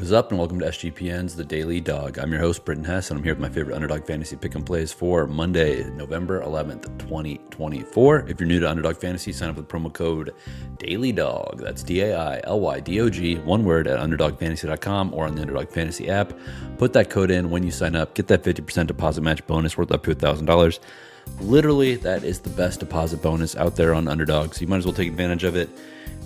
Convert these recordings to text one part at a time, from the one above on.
What is up, and welcome to SGPN's The Daily Dog. I'm your host, Britton Hess, and I'm here with my favorite Underdog Fantasy Pick and Plays for Monday, November 11th, 2024. If you're new to Underdog Fantasy, sign up with promo code DAILYDOG. That's DAILYDOG, one word, at UnderdogFantasy.com or on the Underdog Fantasy app. Put that code in when you sign up. Get that 50% deposit match bonus worth up to $1,000. Literally, that is the best deposit bonus out there on Underdog, so you might as well take advantage of it.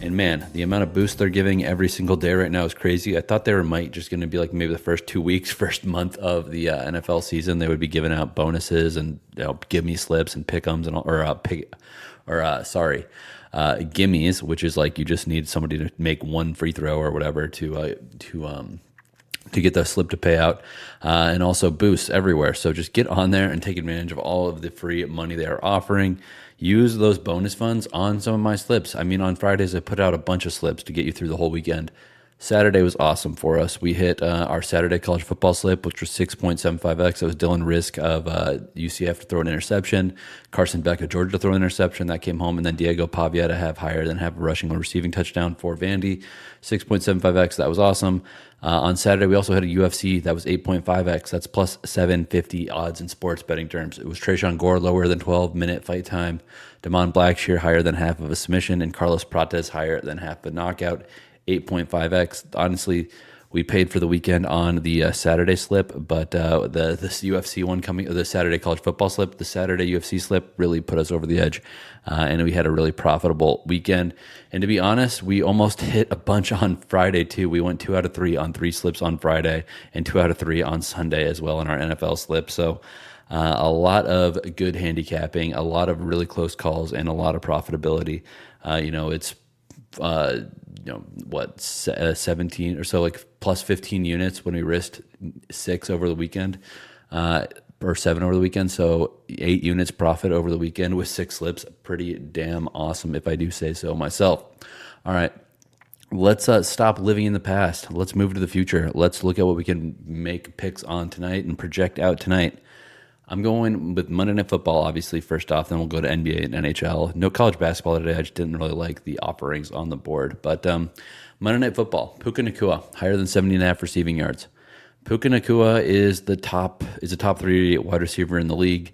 And man, the amount of boost they're giving every single day right now is crazy. I thought they might just going to be like maybe the first 2 weeks, first month of the NFL season, they would be giving out bonuses and give me slips and pick'ems and all, gimmies, which is like you just need somebody to make one free throw or whatever to get the slip to pay out, and also boosts everywhere. So just get on there and take advantage of all of the free money they are offering. Use those bonus funds on some of my slips. I mean, on Fridays, I put out a bunch of slips to get you through the whole weekend. Saturday was awesome for us. We hit our Saturday college football slip, which was 6.75x. That was Dylan Risk of UCF to throw an interception, Carson Beck of Georgia to throw an interception. That came home, and then Diego Pavia to have higher than have a rushing or receiving touchdown for Vandy, 6.75x. That was awesome. On Saturday, we also had a UFC. That was 8.5x. That's plus 750 odds in sports betting terms. It was Trayshawn Gore lower than 12-minute fight time, Damon Blackshear higher than half of a submission, and Carlos Prates higher than half a knockout, 8.5x. Honestly, we paid for the weekend on the Saturday slip, but this UFC one coming, the Saturday college football slip, the Saturday UFC slip really put us over the edge, and we had a really profitable weekend. And to be honest, we almost hit a bunch on Friday too. We went 2 out of 3 on 3 slips on Friday and 2 out of 3 on Sunday as well in our NFL slip. So a lot of good handicapping, a lot of really close calls, and a lot of profitability. It's 17 or so, like plus 15 units when we risked 6 over the weekend, or 7 over the weekend. So 8 units profit over the weekend with 6 slips. Pretty damn awesome, if I do say so myself. All right, let's stop living in the past. Let's move to the future. Let's look at what we can make picks on tonight and project out tonight. I'm going with Monday Night Football, obviously, first off. Then we'll go to NBA and NHL. No college basketball today. I just didn't really like the offerings on the board. But Monday Night Football, Puka Nacua, higher than 70.5 receiving yards. Puka Nacua is a top 3 wide receiver in the league.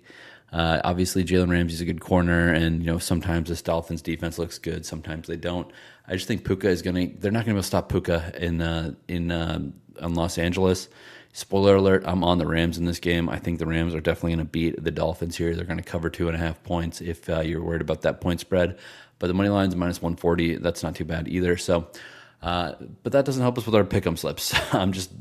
Obviously, Jalen Ramsey's a good corner, and sometimes this Dolphins defense looks good. Sometimes they don't. I just think Puka they're not going to be able to stop Puka in Los Angeles. Spoiler alert, I'm on the Rams in this game. I think the Rams are definitely going to beat the Dolphins here. They're going to cover 2.5 points if you're worried about that point spread. But the money line's minus 140. That's not too bad either. So, but that doesn't help us with our pick'em slips. I'm just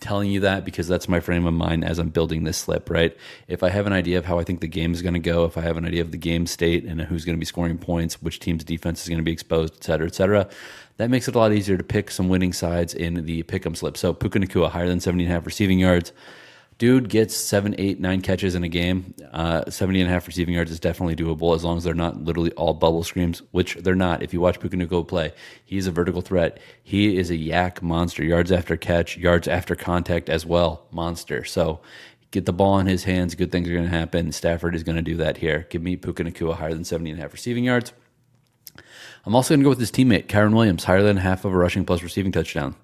telling you that because that's my frame of mind as I'm building this slip, right? If I have an idea of how I think the game is going to go, if I have an idea of the game state and who's going to be scoring points, which team's defense is going to be exposed, et cetera, that makes it a lot easier to pick some winning sides in the pick'em slip. So Puka Nacua, higher than 70.5 receiving yards. Dude gets 7, 8, 9 catches in a game. 70.5 receiving yards is definitely doable as long as they're not literally all bubble screams, which they're not. If you watch Puka Nacua play, he's a vertical threat. He is a yak monster. Yards after catch, yards after contact as well, monster. So get the ball in his hands, good things are going to happen. Stafford is going to do that here. Give me Puka Nacua higher than 70.5 receiving yards. I'm also going to go with his teammate, Kyren Williams, higher than half of a rushing plus receiving touchdown.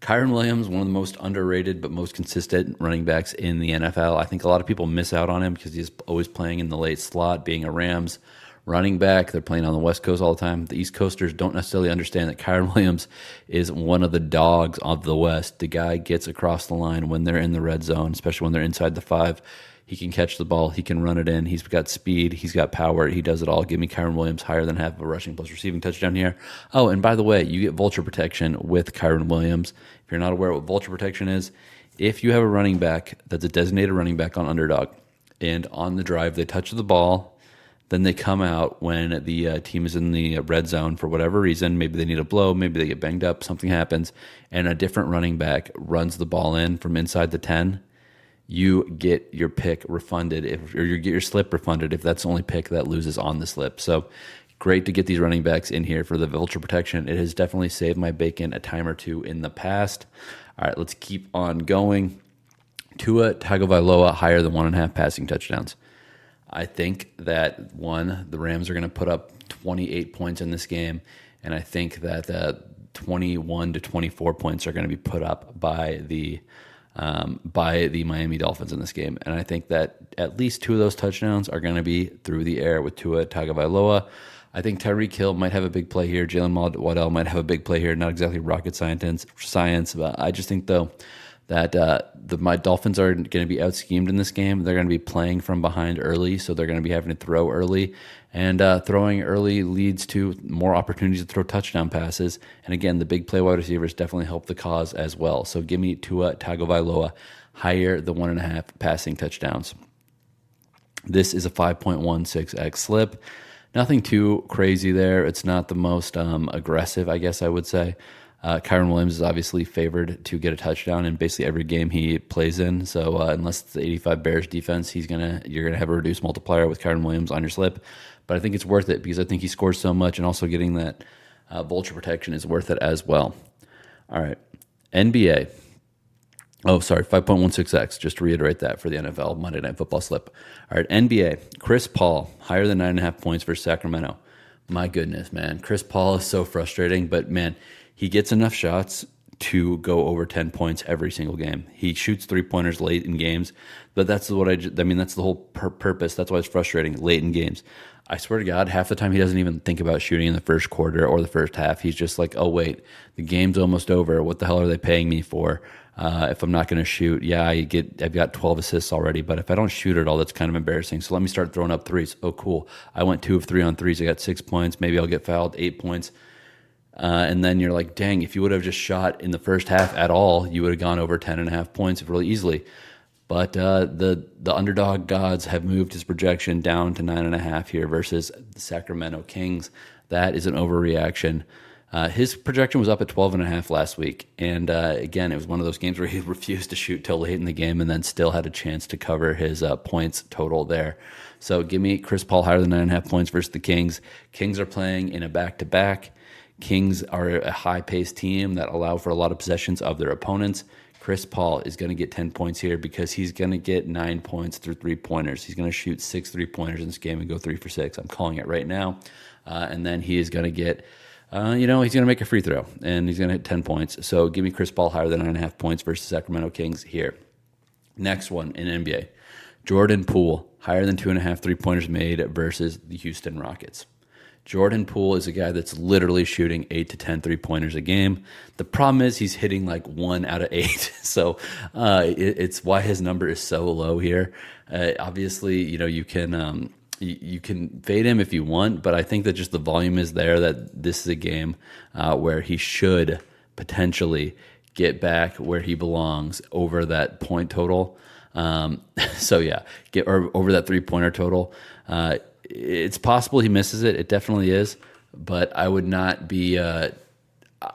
Kyren Williams, one of the most underrated but most consistent running backs in the NFL. I think a lot of people miss out on him because he's always playing in the late slot, being a Rams running back. They're playing on the West Coast all the time. The East Coasters don't necessarily understand that Kyren Williams is one of the dogs of the West. The guy gets across the line when they're in the red zone, especially when they're inside the 5. He can catch the ball. He can run it in. He's got speed. He's got power. He does it all. Give me Kyren Williams higher than half of a rushing plus receiving touchdown here. Oh, and by the way, you get vulture protection with Kyren Williams. If you're not aware what vulture protection is, if you have a running back that's a designated running back on Underdog, and on the drive they touch the ball, then they come out when the team is in the red zone for whatever reason. Maybe they need a blow. Maybe they get banged up. Something happens, and a different running back runs the ball in from inside the 10. You get your pick refunded, or you get your slip refunded if that's the only pick that loses on the slip. So great to get these running backs in here for the vulture protection. It has definitely saved my bacon a time or two in the past. All right, let's keep on going. Tua Tagovailoa higher than 1.5 passing touchdowns. I think that, the Rams are going to put up 28 points in this game, and I think that 21 to 24 points are going to be put up by the Miami Dolphins in this game. And I think that at least 2 of those touchdowns are going to be through the air with Tua Tagovailoa. I think Tyreek Hill might have a big play here. Jalen Waddell might have a big play here. Not exactly rocket science, but I just think, though, that my Dolphins are going to be out-schemed in this game. They're going to be playing from behind early, so they're going to be having to throw early. And throwing early leads to more opportunities to throw touchdown passes. And again, the big play wide receivers definitely help the cause as well. So give me Tua Tagovailoa higher than 1.5 passing touchdowns. This is a 5.16x slip. Nothing too crazy there. It's not the most aggressive, I guess I would say. Kyren Williams is obviously favored to get a touchdown in basically every game he plays in. So unless it's the 85 Bears defense, you're gonna have a reduced multiplier with Kyren Williams on your slip. But I think it's worth it because I think he scores so much, and also getting that vulture protection is worth it as well. All right, NBA. Oh, sorry, 5.16x, just to reiterate that for the NFL Monday Night Football slip. All right, NBA, Chris Paul, higher than 9.5 points for Sacramento. My goodness, man. Chris Paul is so frustrating, but, man, he gets enough shots to go over 10 points every single game. He shoots three-pointers late in games, but that's what that's the whole purpose. That's why it's frustrating, late in games. I swear to God, half the time he doesn't even think about shooting in the first quarter or the first half. He's just like, oh, wait, the game's almost over. What the hell are they paying me for? If I'm not going to shoot, I've got 12 assists already, but if I don't shoot at all, that's kind of embarrassing. So let me start throwing up threes. Oh, cool. I went 2 of 3 on threes. I got 6 points. Maybe I'll get fouled, 8 points. And then you're like, dang, if you would have just shot in the first half at all, you would have gone over 10.5 points really easily. But the underdog gods have moved his projection down to 9.5 here versus the Sacramento Kings. That is an overreaction. His projection was up at 12.5 last week. And again, it was one of those games where he refused to shoot till late in the game and then still had a chance to cover his points total there. So give me Chris Paul higher than 9.5 points versus the Kings. Kings are playing in a back-to-back. Kings are a high-paced team that allow for a lot of possessions of their opponents. Chris Paul is going to get 10 points here because he's going to get 9 points through three-pointers. He's going to shoot 6 3-pointers in this game and go 3 for 6. I'm calling it right now. And then he is going to get, he's going to make a free throw, and he's going to hit 10 points. So give me Chris Paul higher than 9.5 points versus Sacramento Kings here. Next one in NBA. Jordan Poole, higher than 2.5 3-pointers made versus the Houston Rockets. Jordan Poole is a guy that's literally shooting 8 to 10 3-pointers a game. The problem is he's hitting like 1 out of 8. So it's why his number is so low here. Obviously, you can fade him if you want, but I think that just the volume is there that this is a game where he should potentially get back where he belongs over that point total. Get over that 3-pointer total. It's possible he misses it. It definitely is, but I would not be.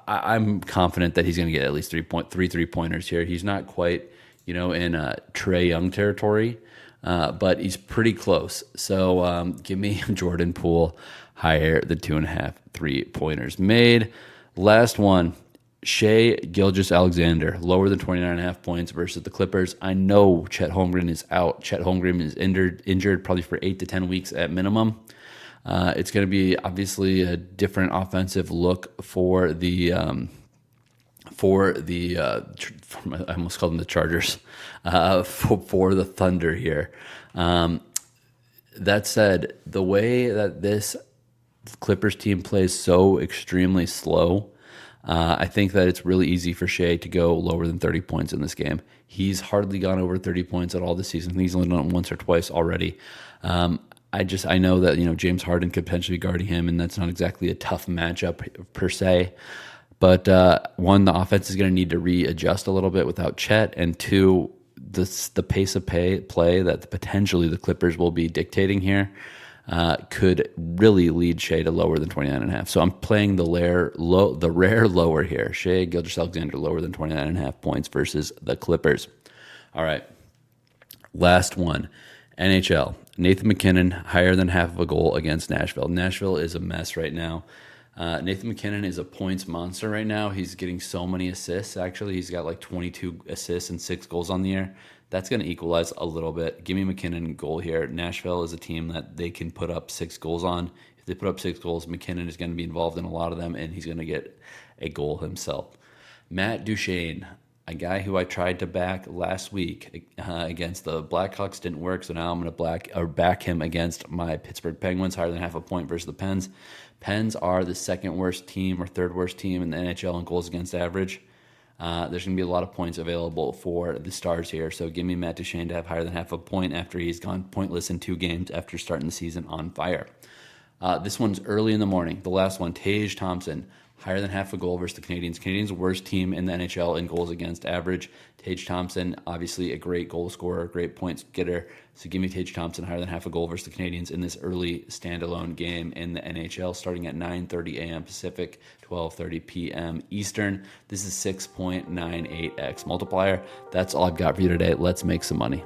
I'm confident that he's going to get at least 3 3-pointers here. He's not quite, in Trae Young territory, but he's pretty close. So give me Jordan Poole higher than 2.5 3-pointers made. Last one. Shai Gilgeous-Alexander, lower than 29.5 points versus the Clippers. I know Chet Holmgren is out. Chet Holmgren is injured probably for 8 to 10 weeks at minimum. It's going to be obviously a different offensive look for the I almost called them the Chargers, for the Thunder here. That said, the way that this Clippers team plays so extremely slow, I think that it's really easy for Shai to go lower than 30 points in this game. He's hardly gone over 30 points at all this season. He's only done it once or twice already. I know that James Harden could potentially be guarding him, and that's not exactly a tough matchup per se. But one, the offense is going to need to readjust a little bit without Chet, and two, the pace of play that potentially the Clippers will be dictating here could really lead Shai to lower than 29.5. So I'm playing the rare lower here. Shai Gilgeous-Alexander lower than 29.5 points versus the Clippers. All right. Last one. NHL. Nathan McKinnon higher than half of a goal against Nashville. Nashville is a mess right now. Nathan McKinnon is a points monster right now. He's getting so many assists, actually. He's got like 22 assists and 6 goals on the year. That's going to equalize a little bit. Give me McKinnon goal here. Nashville is a team that they can put up 6 goals on. If they put up 6 goals, McKinnon is going to be involved in a lot of them, and he's going to get a goal himself. Matt Duchene, a guy who I tried to back last week against the Blackhawks, didn't work, so now I'm going to back him against my Pittsburgh Penguins, higher than half a point versus the Pens. Pens are the second worst team or third worst team in the NHL in goals against average. There's going to be a lot of points available for the Stars here, so give me Matt Duchene to have higher than half a point after he's gone pointless in 2 games after starting the season on fire. This one's early in the morning. The last one, Tage Thompson, higher than half a goal versus the Canadiens. Canadiens' worst team in the NHL in goals against average. Tage Thompson, obviously a great goal scorer, great points getter. So give me Tage Thompson higher than half a goal versus the Canadiens in this early standalone game in the NHL, starting at 9:30 a.m. Pacific, 12:30 p.m. Eastern. This is 6.98x multiplier. That's all I've got for you today. Let's make some money.